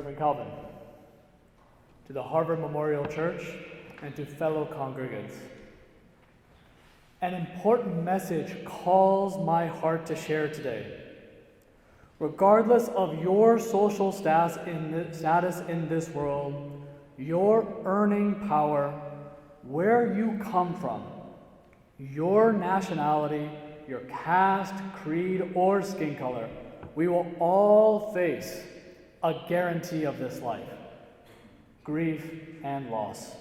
Reverend Calvin, to the Harvard Memorial Church, and to fellow congregants. An important message calls my heart to share today. Regardless of your social status in this world, your earning power, where you come from, your nationality, your caste, creed, or skin color, we will all face a guarantee of this life: grief and loss.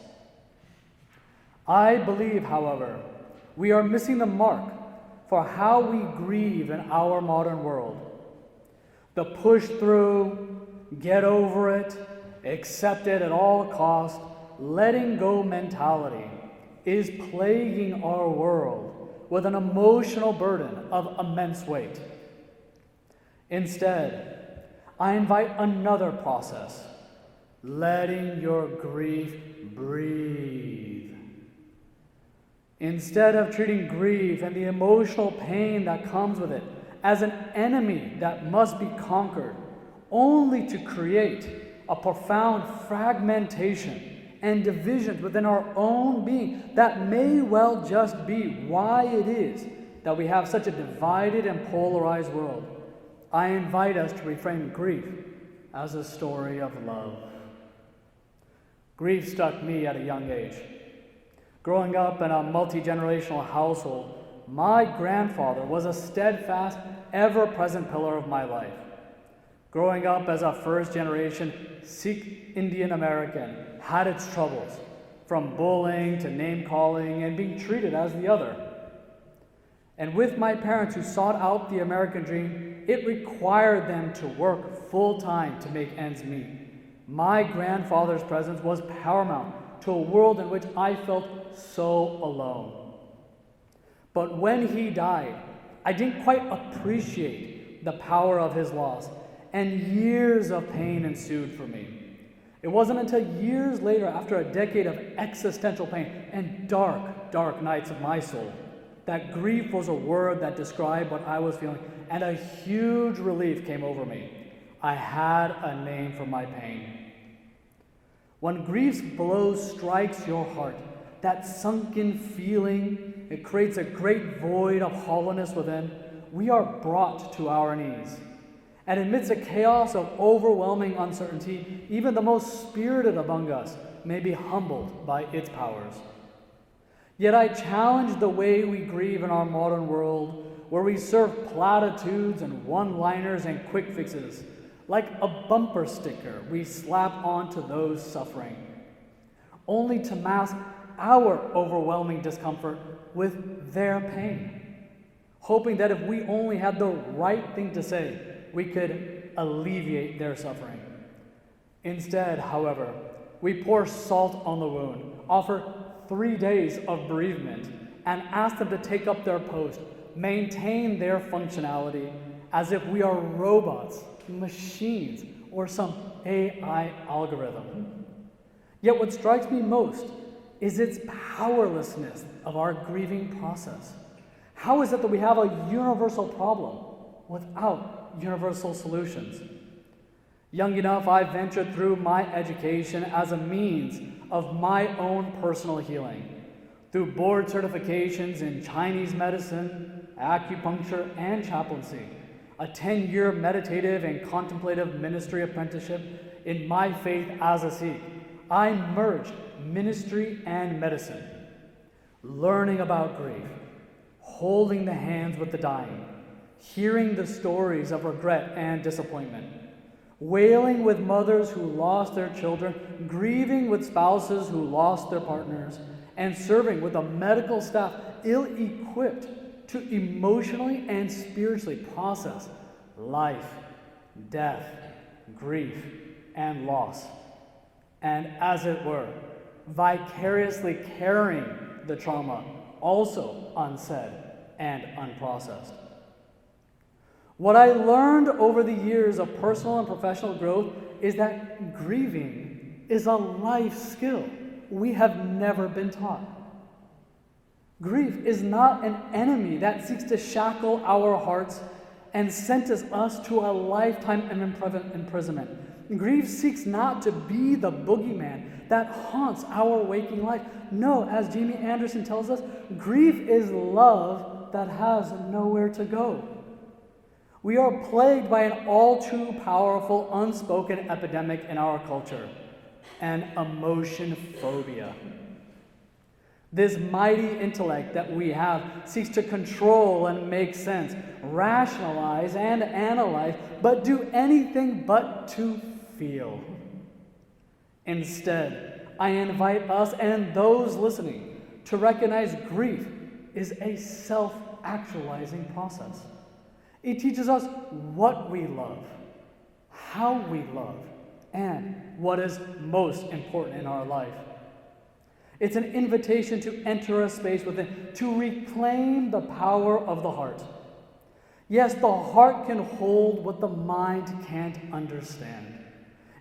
I believe, however, we are missing the mark for how we grieve in our modern world. The push through, get over it, accept it at all costs, letting go mentality is plaguing our world with an emotional burden of immense weight. Instead, I invite another process: letting your grief breathe. Instead of treating grief and the emotional pain that comes with it as an enemy that must be conquered, only to create a profound fragmentation and division within our own being that may well just be why it is that we have such a divided and polarized world, I invite us to reframe grief as a story of love. Grief struck me at a young age. Growing up in a multi-generational household, my grandfather was a steadfast, ever-present pillar of my life. Growing up as a first-generation Sikh Indian American had its troubles, from bullying to name-calling and being treated as the other. And with my parents who sought out the American dream, it required them to work full-time to make ends meet. My grandfather's presence was paramount to a world in which I felt so alone. But when he died, I didn't quite appreciate the power of his loss, and years of pain ensued for me. It wasn't until years later, after a decade of existential pain and dark, dark nights of my soul, that grief was a word that described what I was feeling, and a huge relief came over me. I had a name for my pain. When grief's blow strikes your heart, that sunken feeling, it creates a great void of hollowness within. We are brought to our knees. And amidst a chaos of overwhelming uncertainty, even the most spirited among us may be humbled by its powers. Yet I challenge the way we grieve in our modern world, where we serve platitudes and one-liners and quick fixes, like a bumper sticker we slap onto those suffering, only to mask our overwhelming discomfort with their pain, hoping that if we only had the right thing to say, we could alleviate their suffering. Instead, however, we pour salt on the wound, offer 3 days of bereavement, and ask them to take up their post, maintain their functionality, as if we are robots, machines, or some AI algorithm. Yet what strikes me most is its powerlessness of our grieving process. How is it that we have a universal problem without universal solutions? Young enough, I ventured through my education as a means of my own personal healing, through board certifications in Chinese medicine, acupuncture, and chaplaincy, a 10-year meditative and contemplative ministry apprenticeship in my faith as a Sikh. I merged ministry and medicine, learning about grief, holding the hands with the dying, hearing the stories of regret and disappointment, wailing with mothers who lost their children, grieving with spouses who lost their partners, and serving with a medical staff ill-equipped to emotionally and spiritually process life, death, grief, and loss, and as it were, vicariously carrying the trauma also unsaid and unprocessed. What I learned over the years of personal and professional growth is that grieving is a life skill we have never been taught. Grief is not an enemy that seeks to shackle our hearts and sentence us to a lifetime of imprisonment. Grief seeks not to be the boogeyman that haunts our waking life. No, as Jamie Anderson tells us, grief is love that has nowhere to go. We are plagued by an all too powerful, unspoken epidemic in our culture, an emotion phobia. This mighty intellect that we have seeks to control and make sense, rationalize and analyze, but do anything but to feel. Instead, I invite us and those listening to recognize grief is a self-actualizing process. It teaches us what we love, how we love, and what is most important in our life. It's an invitation to enter a space within, to reclaim the power of the heart. Yes, the heart can hold what the mind can't understand.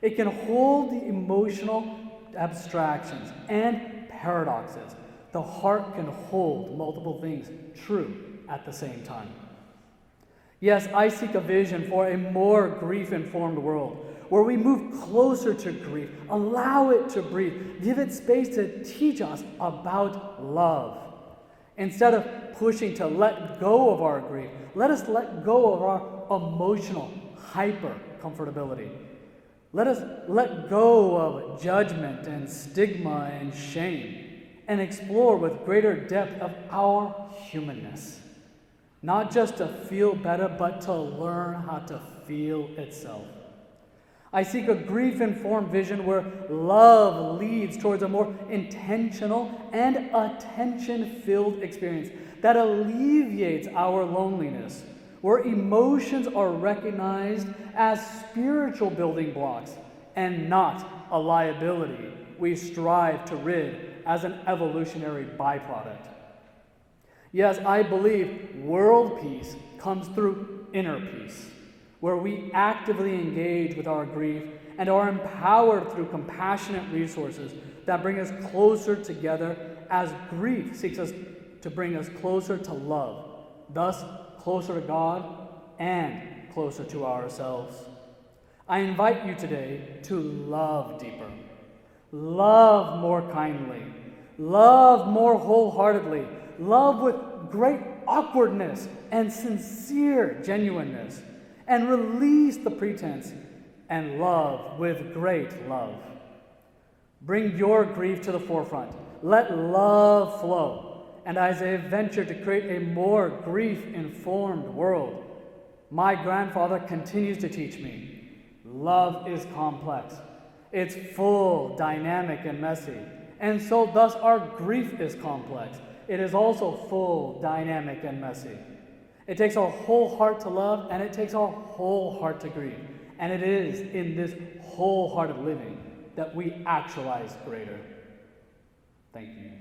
It can hold the emotional abstractions and paradoxes. The heart can hold multiple things true at the same time. Yes, I seek a vision for a more grief-informed world, where we move closer to grief, allow it to breathe, give it space to teach us about love. Instead of pushing to let go of our grief, let us let go of our emotional hyper-comfortability. Let us let go of judgment and stigma and shame and explore with greater depth of our humanness. Not just to feel better, but to learn how to feel itself. I seek a grief-informed vision where love leads towards a more intentional and attention-filled experience that alleviates our loneliness, where emotions are recognized as spiritual building blocks and not a liability we strive to rid as an evolutionary byproduct. Yes, I believe world peace comes through inner peace, where we actively engage with our grief and are empowered through compassionate resources that bring us closer together as grief seeks us to bring us closer to love, thus closer to God and closer to ourselves. I invite you today to love deeper, love more kindly, love more wholeheartedly, love with great awkwardness and sincere genuineness, and release the pretense, and love with great love. Bring your grief to the forefront. Let love flow. And as I venture to create a more grief-informed world, my grandfather continues to teach me, love is complex. It's full, dynamic, and messy. And so thus our grief is complex. It is also full, dynamic, and messy. It takes our whole heart to love, and it takes our whole heart to grieve. And it is in this wholehearted living that we actualize greater. Thank you.